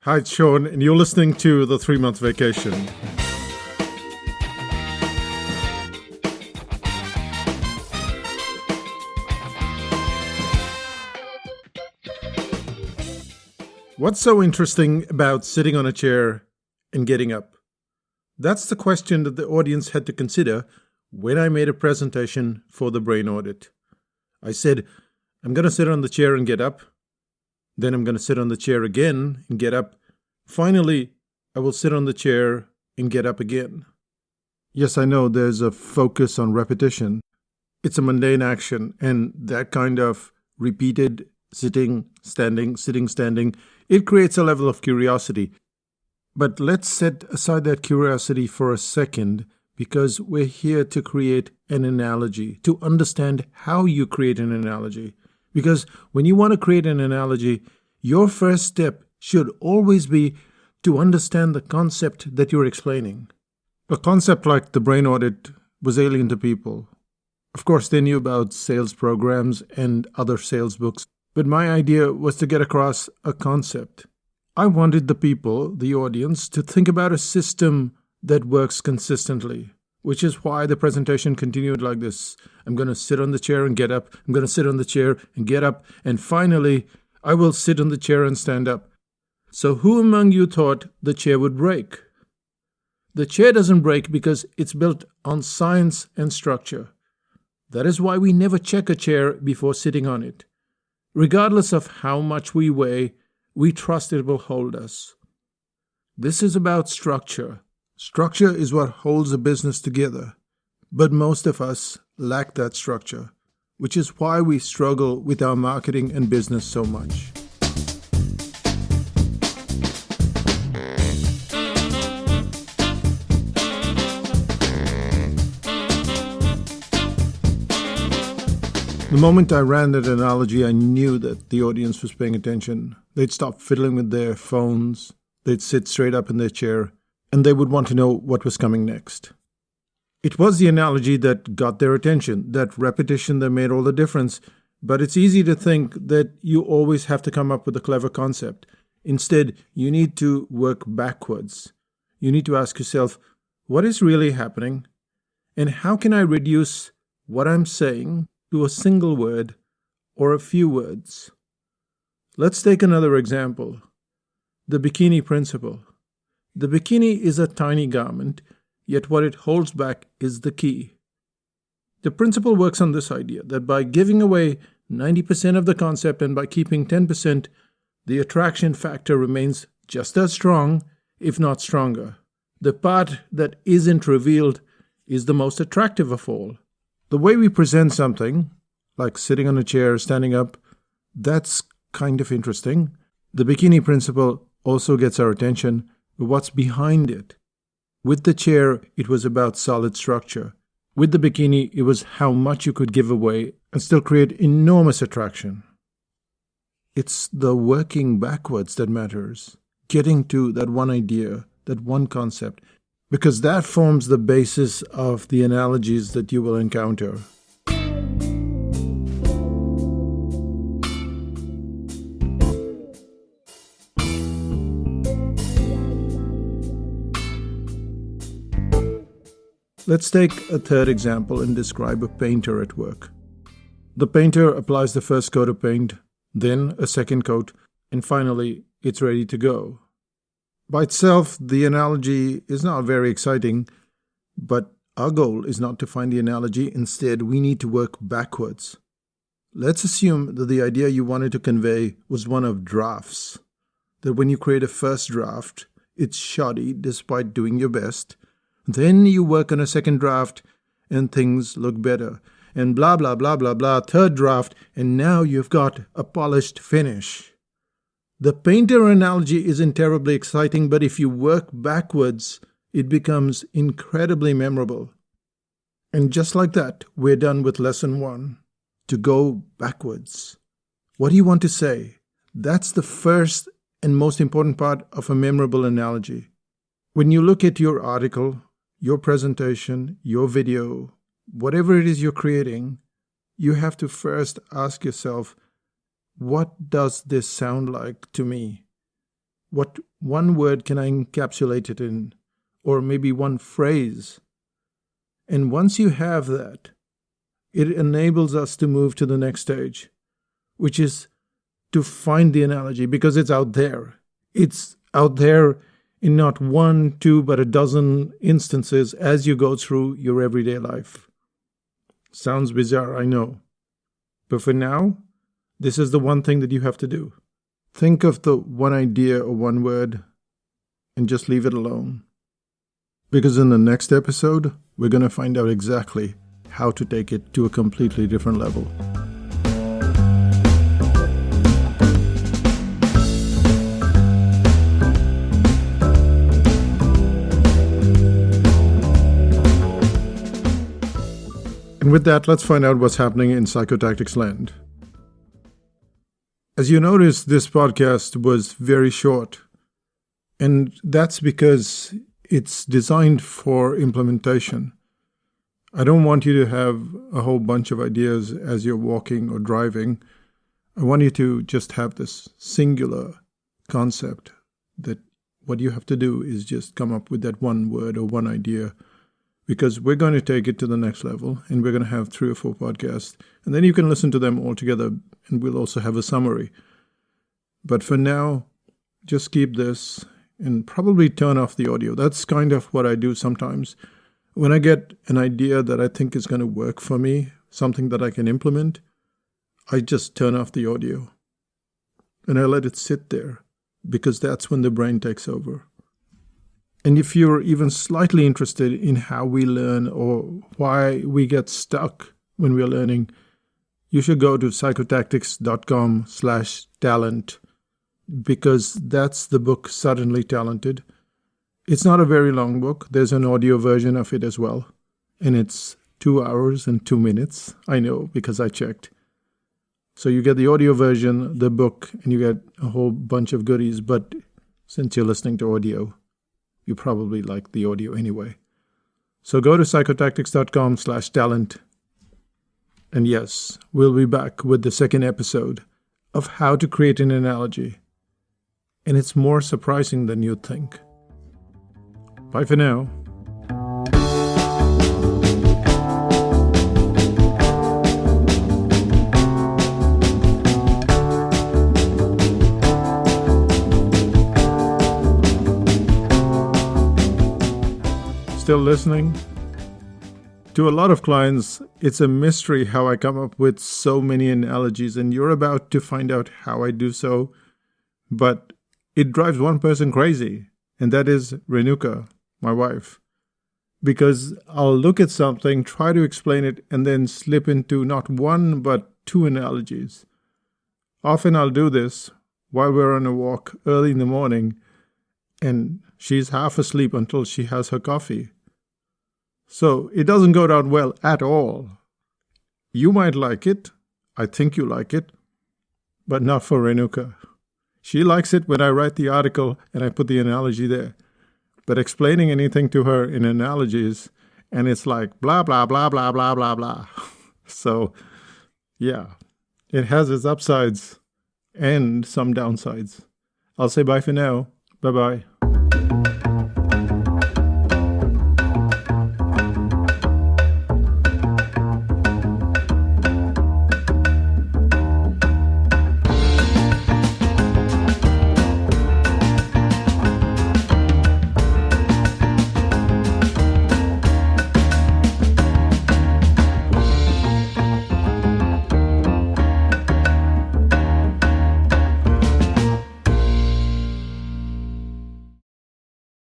Hi, it's Sean, and you're listening to The 3-Month Vacation. What's so interesting about sitting on a chair and getting up? That's the question that the audience had to consider when I made a presentation for the brain audit. I said, I'm going to sit on the chair and get up. Then I'm going to sit on the chair again and get up. Finally, I will sit on the chair and get up again. Yes, I know there's a focus on repetition. It's a mundane action, and that kind of repeated sitting, standing, it creates a level of curiosity. But let's set aside that curiosity for a second, because we're here to create an analogy, to understand how you create an analogy. Because when you want to create an analogy, your first step should always be to understand the concept that you're explaining. A concept like the brain audit was alien to people. Of course, they knew about sales programs and other sales books, but my idea was to get across a concept. I wanted the people, the audience, to think about a system that works consistently, which is why the presentation continued like this. I'm going to sit on the chair and get up. I'm going to sit on the chair and get up. And finally, I will sit on the chair and stand up. So who among you thought the chair would break? The chair doesn't break because it's built on science and structure. That is why we never check a chair before sitting on it. Regardless of how much we weigh, we trust it will hold us. This is about structure. Structure is what holds a business together. But most of us lack that structure, which is why we struggle with our marketing and business so much. The moment I ran that analogy, I knew that the audience was paying attention. They'd stop fiddling with their phones, they'd sit straight up in their chair, and they would want to know what was coming next. It was the analogy that got their attention, that repetition that made all the difference, but it's easy to think that you always have to come up with a clever concept. Instead, you need to work backwards. You need to ask yourself, what is really happening? And how can I reduce what I'm saying to a single word or a few words? Let's take another example. The bikini principle. The bikini is a tiny garment, yet what it holds back is the key. The principle works on this idea that by giving away 90% of the concept and by keeping 10%, the attraction factor remains just as strong, if not stronger. The part that isn't revealed is the most attractive of all. The way we present something, like sitting on a chair, standing up, that's kind of interesting. The bikini principle also gets our attention, but what's behind it? With the chair, it was about solid structure. With the bikini, it was how much you could give away and still create enormous attraction. It's the working backwards that matters, getting to that one idea, that one concept, because that forms the basis of the analogies that you will encounter. Let's take a third example and describe a painter at work. The painter applies the first coat of paint, then a second coat, and finally it's ready to go. By itself, the analogy is not very exciting, but our goal is not to find the analogy. Instead, we need to work backwards. Let's assume that the idea you wanted to convey was one of drafts, that when you create a first draft, it's shoddy despite doing your best. Then you work on a second draft and things look better. And blah, blah, blah, blah, blah, third draft, and now you've got a polished finish. The painter analogy isn't terribly exciting, but if you work backwards, it becomes incredibly memorable. And just like that, we're done with lesson 1. To go backwards. What do you want to say? That's the first and most important part of a memorable analogy. When you look at your article, your presentation, your video, whatever it is you're creating, you have to first ask yourself, what does this sound like to me? What one word can I encapsulate it in? Or maybe one phrase? And once you have that, it enables us to move to the next stage, which is to find the analogy, because it's out there. It's out there in not one, two, but a dozen instances as you go through your everyday life. Sounds bizarre, I know. But for now, this is the one thing that you have to do. Think of the one idea or one word and just leave it alone. Because in the next episode, we're going to find out exactly how to take it to a completely different level. And with that, let's find out what's happening in Psychotactics land. As you notice, this podcast was very short. And that's because it's designed for implementation. I don't want you to have a whole bunch of ideas as you're walking or driving. I want you to just have this singular concept that what you have to do is just come up with that one word or one idea, because we're going to take it to the next level and we're going to have 3 or 4 podcasts. And then you can listen to them all together and we'll also have a summary. But for now, just keep this and probably turn off the audio. That's kind of what I do sometimes. When I get an idea that I think is going to work for me, something that I can implement, I just turn off the audio. And I let it sit there, because that's when the brain takes over. And if you're even slightly interested in how we learn or why we get stuck when we're learning, you should go to psychotactics.com/talent, because that's the book Suddenly Talented. It's not a very long book. There's an audio version of it as well. And it's 2 hours and 2 minutes. I know, because I checked. So you get the audio version, the book, and you get a whole bunch of goodies. But since you're listening to audio, you probably like the audio anyway. So go to psychotactics.com/talent. And yes, we'll be back with the second episode of how to create an analogy. And it's more surprising than you'd think. Bye for now. Still listening? To a lot of clients, it's a mystery how I come up with so many analogies, and you're about to find out how I do so. But it drives one person crazy, and that is Renuka, my wife. Because I'll look at something, try to explain it, and then slip into not one but 2 analogies. Often I'll do this while we're on a walk early in the morning, and she's half asleep until she has her coffee. So it doesn't go down well at all. You might like it. I think you like it. But not for Renuka. She likes it when I write the article and I put the analogy there. But explaining anything to her in analogies, and it's like blah, blah, blah, blah, blah, blah, blah. So, yeah, it has its upsides and some downsides. I'll say bye for now. Bye-bye.